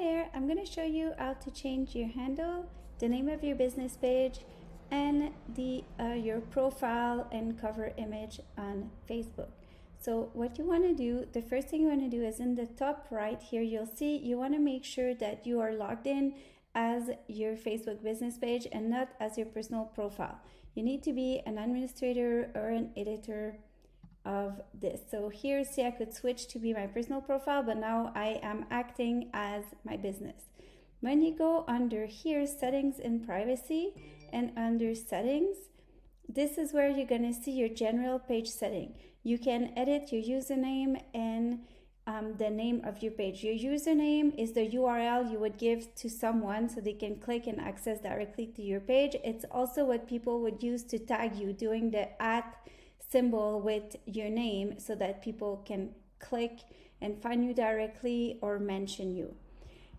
there, I'm going to show you how to change your handle, the name of your business page, and your profile and cover image on Facebook. So what you want to do, the first thing you want to do is in the top right here, you'll see you want to make sure that you are logged in as your Facebook business page and not as your personal profile. You need to be an administrator or an editor of this. So here, see, I could switch to be my personal profile, but now I am acting as my business. When you go under here, settings and privacy, and under settings, this is where you're going to see your general page setting. You can edit your username and the name of your page. Your username is the URL you would give to someone so they can click and access directly to your page. It's also what people would use to tag you, doing the @ symbol with your name so that people can click and find you directly or mention you.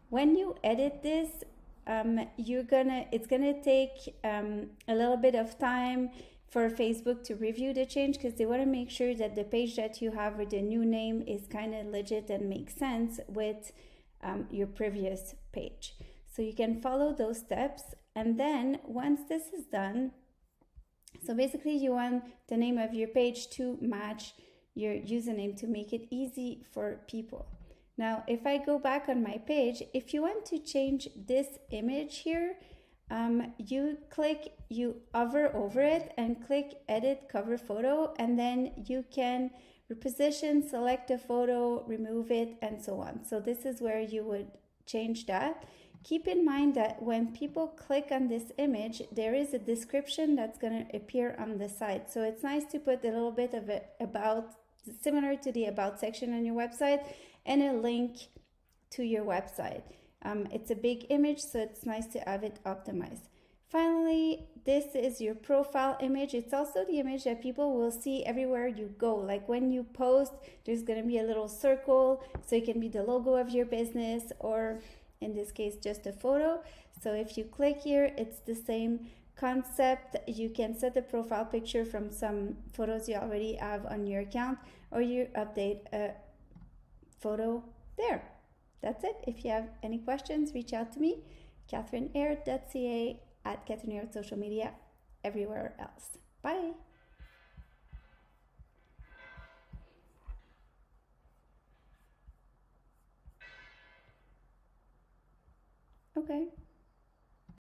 When you edit this, it's gonna take a little bit of time for Facebook to review the change, because they want to make sure that the page that you have with the new name is kind of legit and makes sense with your previous page. So you can follow those steps, and then once this is done, so basically you want the name of your page to match your username to make it easy for people. Now, if I go back on my page, if you want to change this image here, you hover over it and click edit cover photo, and then you can reposition, select a photo, remove it, and so on. So this is where you would change that. Keep in mind that when people click on this image, there is a description that's going to appear on the side. So it's nice to put a little bit of it about, similar to the about section on your website, and a link to your website. It's a big image, so it's nice to have it optimized. Finally, this is your profile image. It's also the image that people will see everywhere you go. Like when you post, there's going to be a little circle, so it can be the logo of your business, or in this case, just a photo. So if you click here, it's the same concept. You can set a profile picture from some photos you already have on your account, or you update a photo there. That's it. If you have any questions, reach out to me, CatherineAird.ca, at Catherine Aird social media, everywhere else. Bye. Okay.